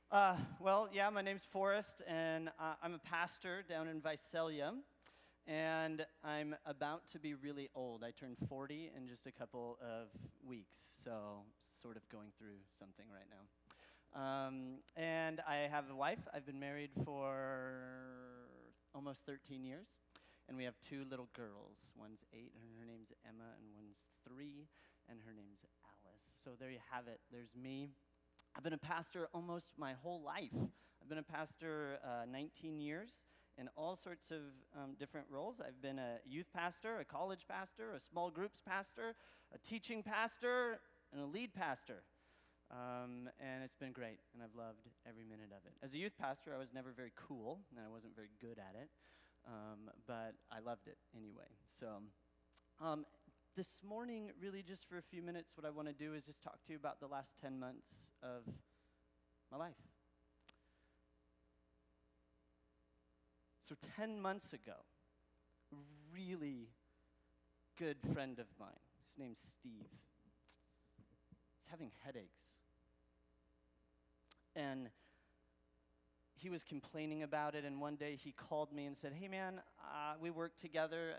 My name's Forrest, and I'm a pastor down in Visalia, and I'm about to be really old. I turned 40 in just a couple of weeks, so sort of going through something right now. And I have a wife. I've been married for almost 13 years, and we have two little girls. One's 8, and her name's Emma, and one's 3, and her name's Alice. So there you have it. There's me. I've been a pastor almost my whole life. I've been a pastor 19 years in all sorts of different roles. I've been a youth pastor, a college pastor, a small groups pastor, a teaching pastor, and a lead pastor. And it's been great, and I've loved every minute of it. As a youth pastor, I was never very cool, and I wasn't very good at it, but I loved it anyway. So this morning, really just for a few minutes, what I want to do is just talk to you about the last 10 months of my life. So 10 months ago, a really good friend of mine, his name's Steve, he's having headaches. And he was complaining about it, and one day he called me and said, "Hey man, we work together.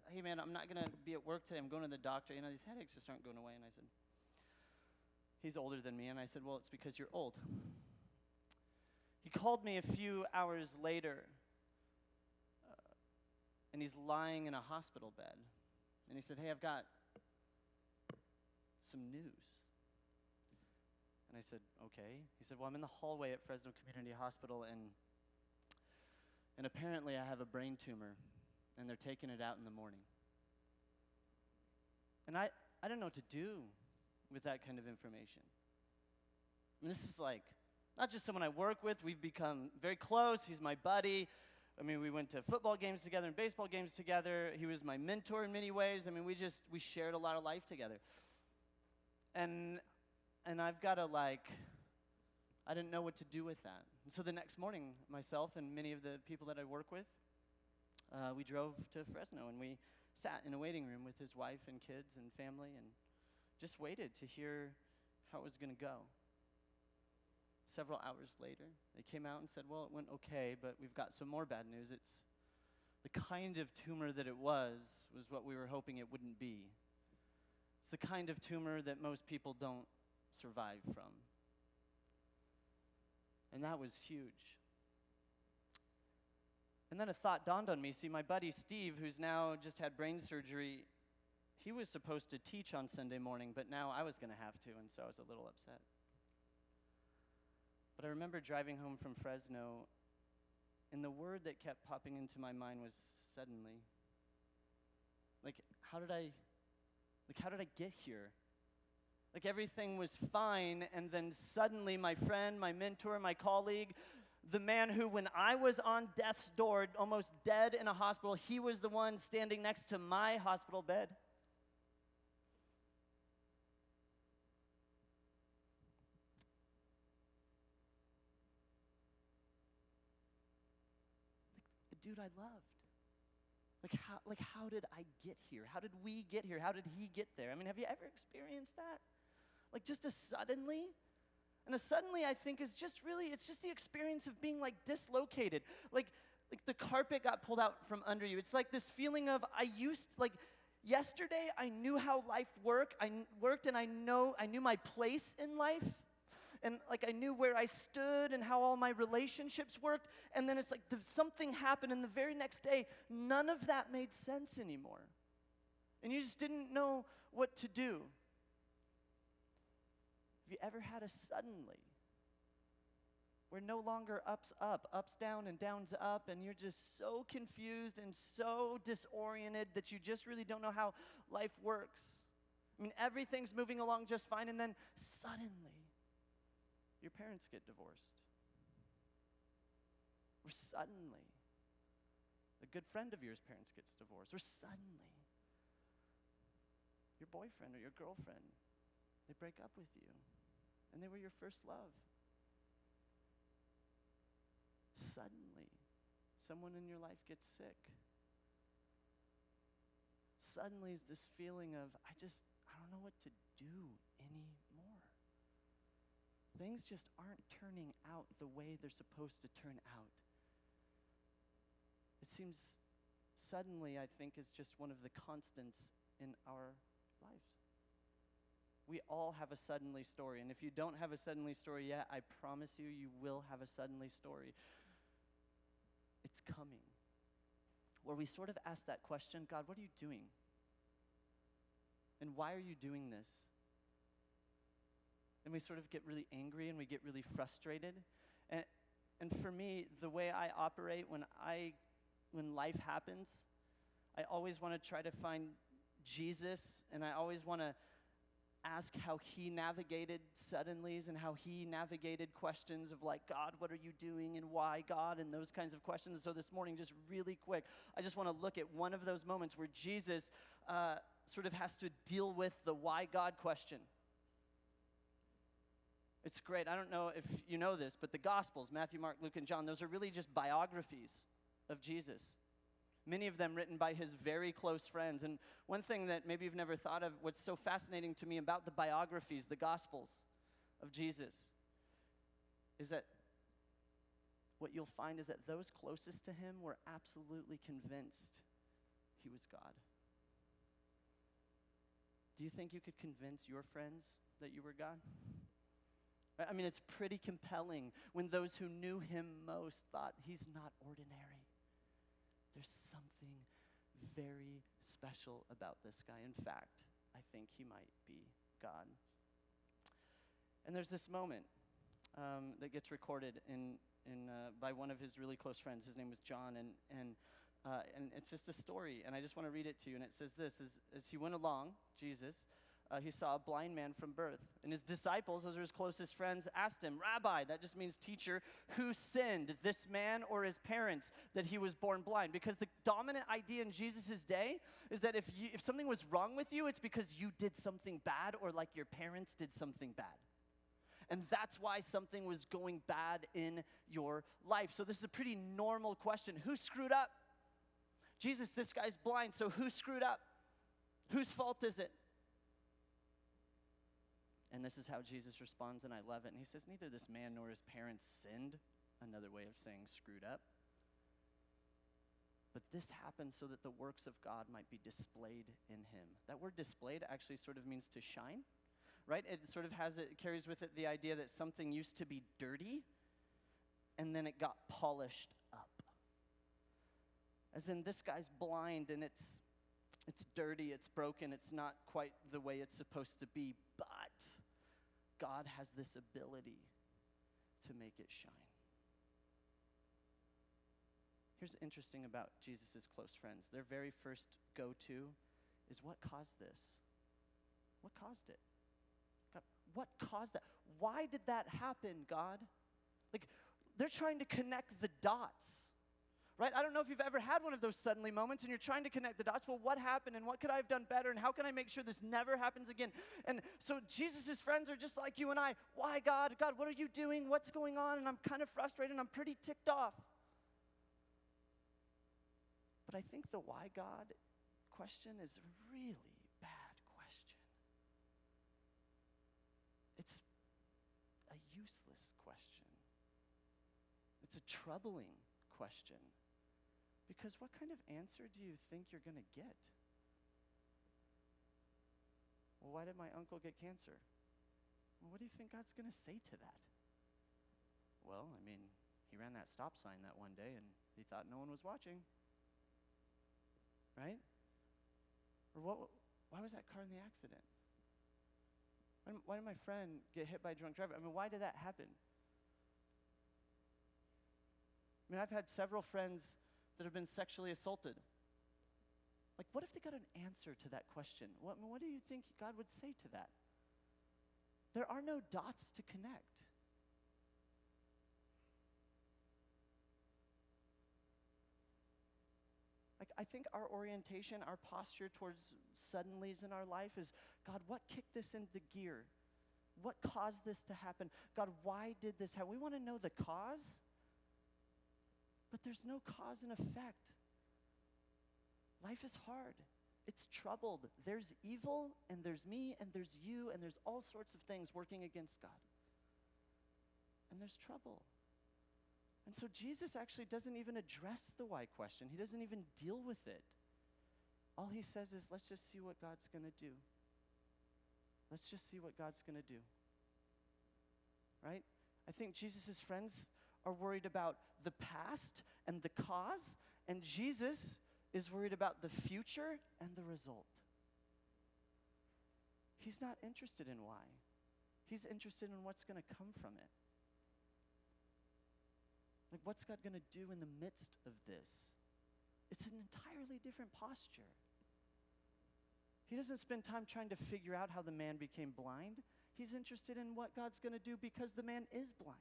Hey man, I'm not gonna be at work today. I'm going to the doctor. You know, these headaches just aren't going away." And I said, he's older than me, and I said, "Well, it's because you're old." He called me a few hours later, and he's lying in a hospital bed. And he said, "Hey, I've got some news." And I said, "Okay." He said, "Well, I'm in the hallway at Fresno Community Hospital, and apparently I have a brain tumor, and they're taking it out in the morning." And I don't know what to do with that kind of information. I mean, this is like, not just someone I work with. We've become very close. He's my buddy. I mean, we went to football games together and baseball games together. He was my mentor in many ways. I mean, we shared a lot of life together. And I've got to I didn't know what to do with that. And so the next morning, myself and many of the people that I work with, we drove to Fresno, and we sat in a waiting room with his wife and kids and family and just waited to hear how it was going to go. Several hours later, they came out and said, "Well, it went okay, but we've got some more bad news. It's the kind of tumor that it was what we were hoping it wouldn't be. It's the kind of tumor that most people don't survive from." And that was huge. And then a thought dawned on me. See, my buddy Steve, who's now just had brain surgery, he was supposed to teach on Sunday morning, but now I was going to have to, and so I was a little upset. But I remember driving home from Fresno, and the word that kept popping into my mind was suddenly. How did I get here? Everything was fine, and then suddenly my friend, my mentor, my colleague, the man who, when I was on death's door, almost dead in a hospital, he was the one standing next to my hospital bed. The dude I loved. How did I get here? How did we get here? How did he get there? I mean, have you ever experienced that? Just a suddenly? And a suddenly, I think, is just really, it's just the experience of being dislocated. Like the carpet got pulled out from under you. It's like this feeling of, yesterday I knew how life worked, and I knew my place in life. And I knew where I stood and how all my relationships worked. And then it's something happened, and the very next day, none of that made sense anymore. And you just didn't know what to do. Have you ever had a suddenly where no longer up's up, up's down, and down's up, and you're just so confused and so disoriented that you just really don't know how life works? I mean, everything's moving along just fine, and then suddenly, your parents get divorced. Or suddenly, a good friend of yours' parents gets divorced. Or suddenly, your boyfriend or your girlfriend, they break up with you. And they were your first love. Suddenly, someone in your life gets sick. Suddenly is this feeling of, I don't know what to do anymore. things just aren't turning out the way they're supposed to turn out. It seems suddenly, I think, is just one of the constants in our lives. We all have a suddenly story, and if you don't have a suddenly story yet, I promise you, you will have a suddenly story. It's coming. Where we sort of ask that question, God, what are you doing? And why are you doing this? And we sort of get really angry and we get really frustrated. And for me, the way I operate when life happens, I always want to try to find Jesus, and I always want to ask how he navigated suddenlies and how he navigated questions of like, God, what are you doing and why, God, and those kinds of questions. So this morning, just really quick, I just want to look at one of those moments where Jesus sort of has to deal with the why God question. It's great. I don't know if you know this, but the Gospels, Matthew, Mark, Luke, and John, those are really just biographies of Jesus. Many of them written by his very close friends. And one thing that maybe you've never thought of, what's so fascinating to me about the biographies, the Gospels of Jesus, is that what you'll find is that those closest to him were absolutely convinced he was God. Do you think you could convince your friends that you were God? I mean, it's pretty compelling when those who knew him most thought he's not ordinary. There's something very special about this guy. In fact, I think he might be God. And there's this moment that gets recorded by one of his really close friends. His name was John, and it's just a story. And I just want to read it to you. And it says this: as he went along, Jesus, he saw a blind man from birth. And his disciples, those are his closest friends, asked him, Rabbi, that just means teacher, who sinned, this man or his parents, that he was born blind? Because the dominant idea in Jesus' day is that if something was wrong with you, it's because you did something bad or like your parents did something bad. And that's why something was going bad in your life. So this is a pretty normal question. Who screwed up? Jesus, this guy's blind, so who screwed up? Whose fault is it? And this is how Jesus responds, and I love it. And he says, neither this man nor his parents sinned, another way of saying screwed up. But this happened so that the works of God might be displayed in him. That word displayed actually sort of means to shine, right? It sort of carries with it the idea that something used to be dirty, and then it got polished up. As in, this guy's blind, and it's dirty, it's broken, it's not quite the way it's supposed to be, but God has this ability to make it shine. Here's interesting about Jesus' close friends. Their very first go-to is, what caused this? What caused it? God, what caused that? Why did that happen, God? Like, they're trying to connect the dots. Right? I don't know if you've ever had one of those suddenly moments and you're trying to connect the dots. Well, what happened and what could I have done better and how can I make sure this never happens again? And so Jesus' friends are just like you and I. Why, God? God, what are you doing? What's going on? And I'm kind of frustrated and I'm pretty ticked off. But I think the why, God question is a really bad question. It's a useless question. It's a troubling question. Because what kind of answer do you think you're going to get? Well, why did my uncle get cancer? Well, what do you think God's going to say to that? Well, I mean, he ran that stop sign that one day and he thought no one was watching. Right? Or why was that car in the accident? Why did my friend get hit by a drunk driver? I mean, why did that happen? I mean, I've had several friends that have been sexually assaulted. Like, what if they got an answer to that question? What do you think God would say to that? There are no dots to connect. Like, I think our orientation, our posture towards suddenlies in our life is, God, what kicked this into gear? What caused this to happen? God, why did this happen? We want to know the cause. But there's no cause and effect. Life is hard. It's troubled. There's evil, and there's me, and there's you, and there's all sorts of things working against God. and there's trouble. And so Jesus actually doesn't even address the why question. He doesn't even deal with it. All he says is, let's just see what God's going to do. Let's just see what God's going to do. Right? I think Jesus' friends are worried about the past and the cause, and Jesus is worried about the future and the result. He's not interested in why. He's interested in what's going to come from it. Like, what's God going to do in the midst of this? It's an entirely different posture. He doesn't spend time trying to figure out how the man became blind. He's interested in what God's going to do because the man is blind.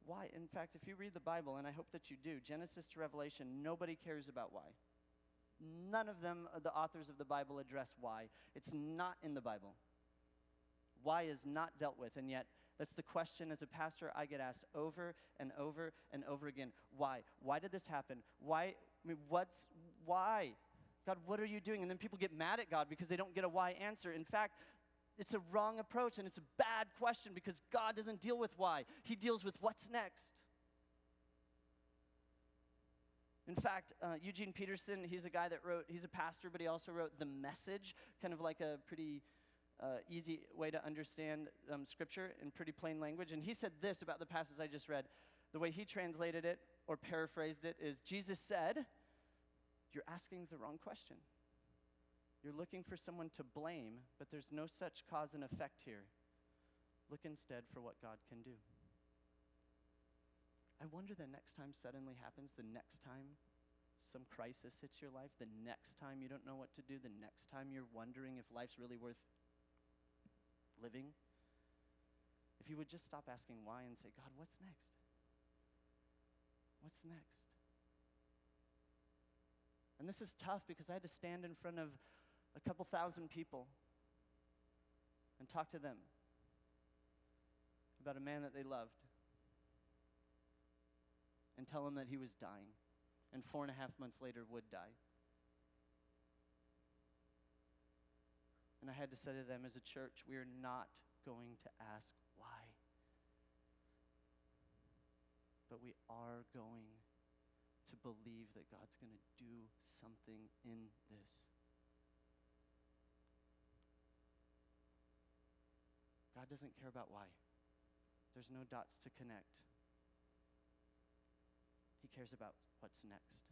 Why? In fact, if you read the Bible, and I hope that you do, Genesis to Revelation, nobody cares about why. None of them, the authors of the Bible, address why. It's not in the Bible. Why is not dealt with, and yet that's the question as a pastor I get asked over and over and over again. Why? Why did this happen? Why? Why? God, what are you doing? And then people get mad at God because they don't get a why answer. In fact, it's a wrong approach, and it's a bad question because God doesn't deal with why. He deals with what's next. In fact, Eugene Peterson, he's a guy that he's a pastor, but he also wrote The Message, kind of like a pretty easy way to understand Scripture in pretty plain language. And he said this about the passage I just read. The way he translated it, or paraphrased it, is Jesus said, you're asking the wrong question. You're looking for someone to blame, but there's no such cause and effect here. Look instead for what God can do. I wonder the next time suddenly happens, the next time some crisis hits your life, the next time you don't know what to do, the next time you're wondering if life's really worth living, if you would just stop asking why and say, God, what's next? What's next? And this is tough because I had to stand in front of a couple thousand people and talk to them about a man that they loved and tell him that he was dying and 4.5 months later would die. And I had to say to them, as a church, we are not going to ask why, but we are going to believe that God's going to do something in this. God doesn't care about why. There's no dots to connect. He cares about what's next.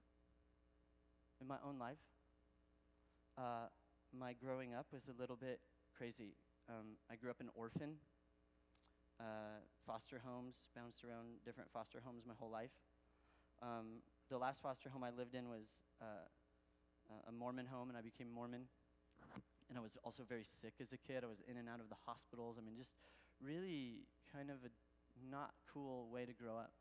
In my own life, my growing up was a little bit crazy. I grew up an orphan, foster homes, bounced around different foster homes my whole life. The last foster home I lived in was a Mormon home, and I became Mormon. And I was also very sick as a kid. I was in and out of the hospitals. I mean, just really kind of a not cool way to grow up.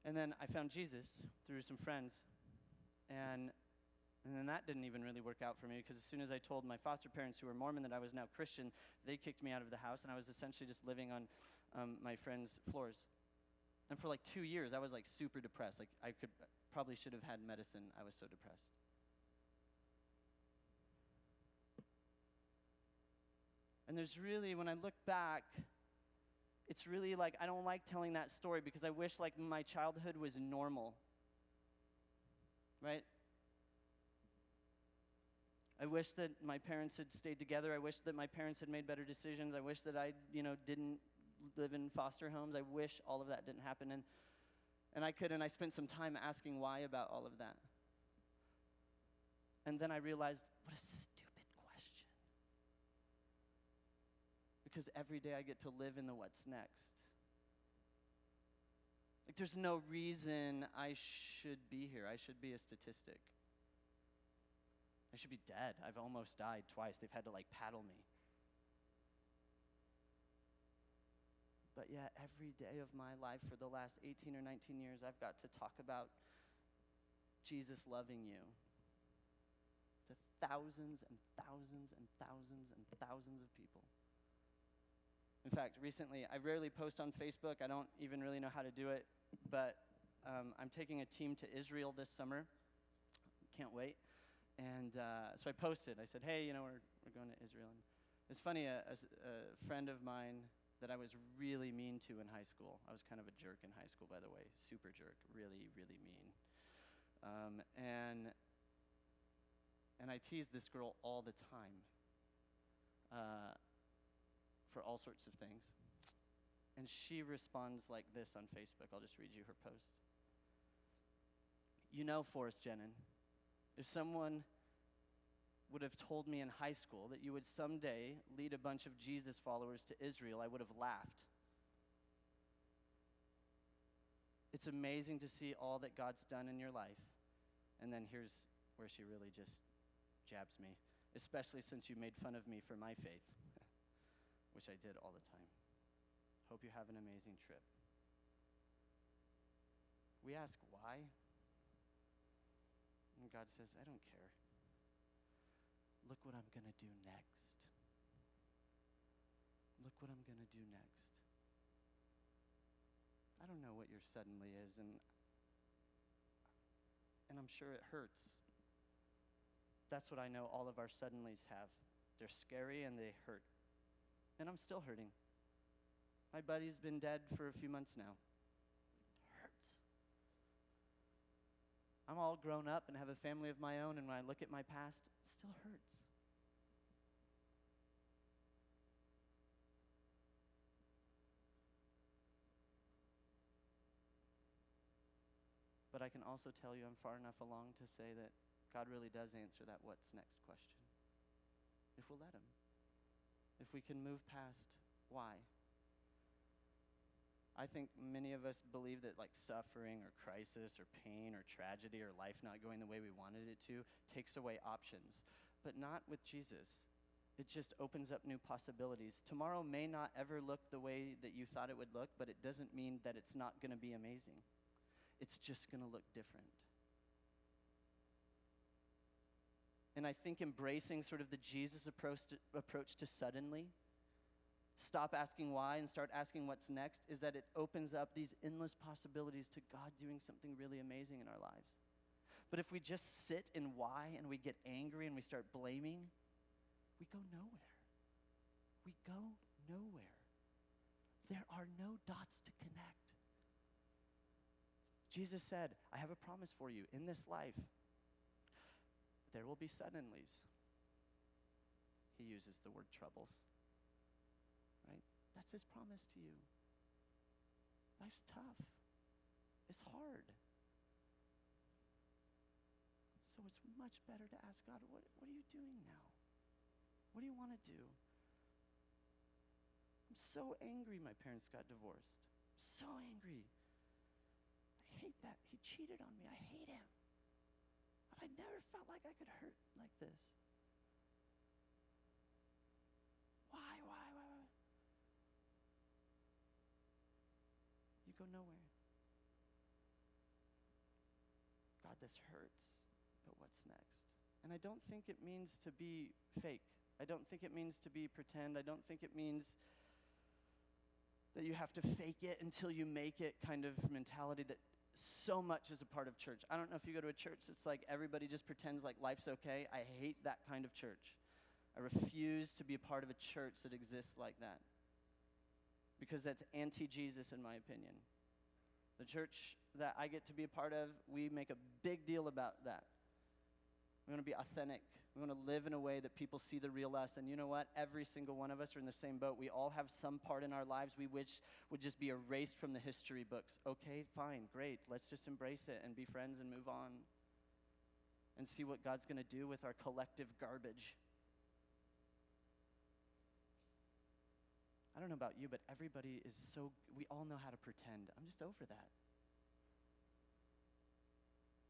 And then I found Jesus through some friends. And then that didn't even really work out for me, because as soon as I told my foster parents, who were Mormon, that I was now Christian, they kicked me out of the house, and I was essentially just living on my friends' floors. And for like 2 years, I was like super depressed. Like probably should have had medicine. I was so depressed. And there's really, when I look back, it's really like, I don't like telling that story because I wish like my childhood was normal, right? I wish that my parents had stayed together. I wish that my parents had made better decisions. I wish that I, didn't live in foster homes. I wish all of that didn't happen. And I spent some time asking why about all of that. And then I realized, what a stupid question. Because every day I get to live in the what's next. Like, there's no reason I should be here. I should be a statistic. I should be dead. I've almost died twice. They've had to paddle me. But yet, every day of my life for the last 18 or 19 years, I've got to talk about Jesus loving you to thousands and thousands and thousands and thousands of people. In fact, recently, I rarely post on Facebook. I don't even really know how to do it, but I'm taking a team to Israel this summer. Can't wait. And so I posted. I said, hey, we're going to Israel. It's funny, a friend of mine that I was really mean to in high school. I was kind of a jerk in high school, by the way, super jerk, really, really mean. And I teased this girl all the time for all sorts of things. And she responds like this on Facebook. I'll just read you her post. You know, Forrest Jenan, if someone would have told me in high school that you would someday lead a bunch of Jesus followers to Israel, I would have laughed. It's amazing to see all that God's done in your life. And then here's where she really just jabs me, especially since you made fun of me for my faith, which I did all the time. Hope you have an amazing trip. We ask why, and God says, I don't care. Look what I'm going to do next. Look what I'm going to do next. I don't know what your suddenly is, and I'm sure it hurts. That's what I know all of our suddenlies have. They're scary and they hurt. And I'm still hurting. My buddy's been dead for a few months now. It hurts. I'm all grown up and have a family of my own, and when I look at my past, it still hurts. But I can also tell you I'm far enough along to say that God really does answer that what's next question. If we'll let him. If we can move past why. I think many of us believe that like suffering or crisis or pain or tragedy or life not going the way we wanted it to takes away options. But not with Jesus. It just opens up new possibilities. Tomorrow may not ever look the way that you thought it would look, but it doesn't mean that it's not going to be amazing. It's just going to look different. And I think embracing sort of the Jesus approach to suddenly, stop asking why and start asking what's next, is that it opens up these endless possibilities to God doing something really amazing in our lives. But if we just sit in why and we get angry and we start blaming, we go nowhere. We go nowhere. There are no dots to connect. Jesus said, I have a promise for you. In this life, there will be suddenlies. He uses the word troubles, right? That's his promise to you. Life's tough. It's hard. So it's much better to ask God, what are you doing now? What do you want to do? I'm so angry my parents got divorced. So angry. I hate that. He cheated on me. I hate him. But I never felt like I could hurt like this. Why? You go nowhere. God, this hurts, but what's next? And I don't think it means to be fake. I don't think it means to be pretend. I don't think it means that you have to fake it until you make it kind of mentality that so much is a part of church. I don't know if you go to a church that's like everybody just pretends like life's okay. I hate that kind of church. I refuse to be a part of a church that exists like that, because that's anti-Jesus in my opinion. The church that I get to be a part of, we make a big deal about that. We want to be authentic. We want to live in a way that people see the real us. And you know what? Every single one of us are in the same boat. We all have some part in our lives we wish would just be erased from the history books. Okay, fine, great. Let's just embrace it and be friends and move on and see what God's going to do with our collective garbage. I don't know about you, but everybody is we all know how to pretend. I'm just over that.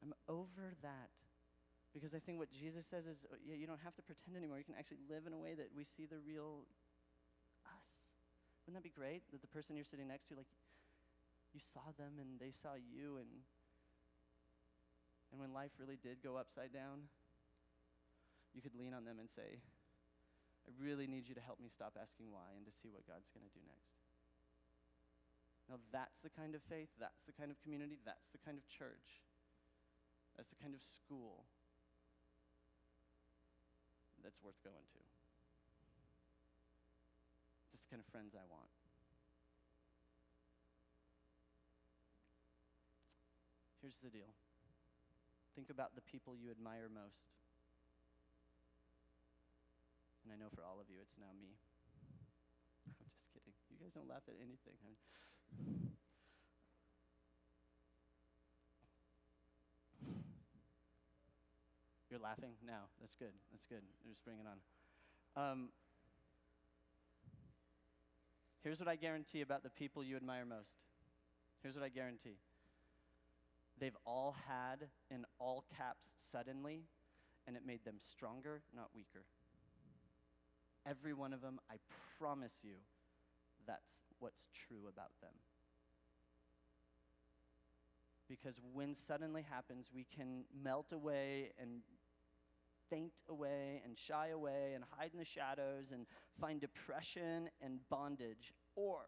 I'm over that. Because I think what Jesus says is, you don't have to pretend anymore. You can actually live in a way that we see the real us. Wouldn't that be great? That the person you're sitting next to, like, you saw them and they saw you, and when life really did go upside down, you could lean on them and say, I really need you to help me stop asking why and to see what God's going to do next. Now that's the kind of faith, that's the kind of community, that's the kind of church, that's the kind of school that's worth going to. the kind of friends I want. Here's the deal. Think about the people you admire most. And I know for all of you, it's now me. I'm just kidding. You guys don't laugh at anything. You're laughing? No, that's good. That's good. Just bring it on. Here's what I guarantee about the people you admire most. Here's what I guarantee. They've all had, in all caps, suddenly, and it made them stronger, not weaker. Every one of them, I promise you, that's what's true about them. Because when suddenly happens, we can melt away and faint away and shy away and hide in the shadows and find depression and bondage. Or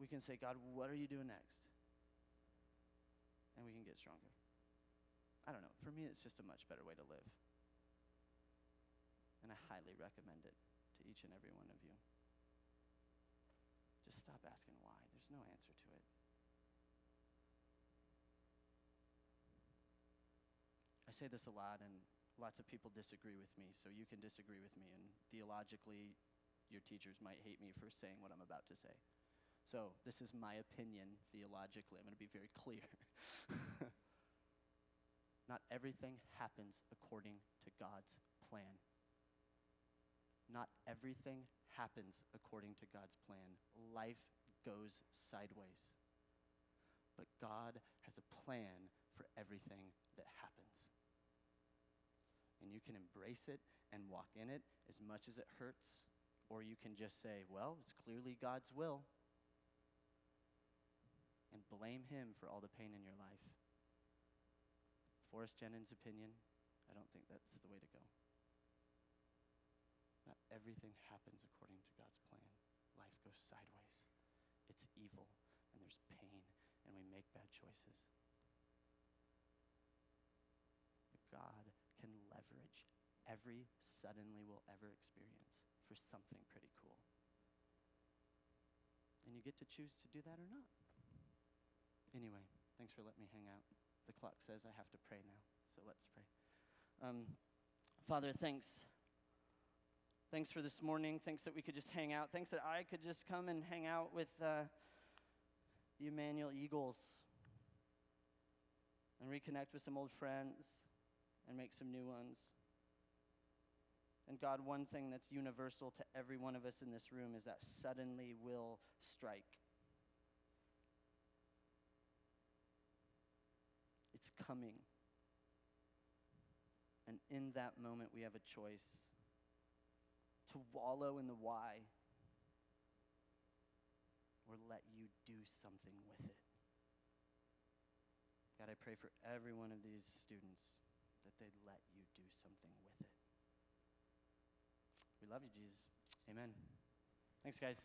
we can say, God, what are you doing next? And we can get stronger. I don't know. For me, it's just a much better way to live. And I highly recommend it to each and every one of you. Just stop asking why. There's no answer to it. I say this a lot, and lots of people disagree with me, so you can disagree with me. And theologically, your teachers might hate me for saying what I'm about to say. So this is my opinion theologically. I'm going to be very clear. Not everything happens according to God's plan. Not everything happens according to God's plan. Life goes sideways. But God has a plan for everything that happens. And you can embrace it and walk in it as much as it hurts, or you can just say, well, it's clearly God's will, and blame him for all the pain in your life. Forrest Jenan's opinion, I don't think that's the way to go. Not everything happens according to God's plan. Life goes sideways. It's evil, and there's pain, and we make bad choices. But God can leverage every suddenly we'll ever experience for something pretty cool. And you get to choose to do that or not. Anyway, thanks for letting me hang out. The clock says I have to pray now, so let's pray. Father, thanks. Thanks for this morning. Thanks that we could just hang out. Thanks that I could just come and hang out with the Immanuel Eagles and reconnect with some old friends and make some new ones. And God, one thing that's universal to every one of us in this room is that suddenly will strike. It's coming. And in that moment, we have a choice to wallow in the why or let you do something with it. God, I pray for every one of these students that they'd let you do something with it. We love you, Jesus. Amen. Thanks, guys.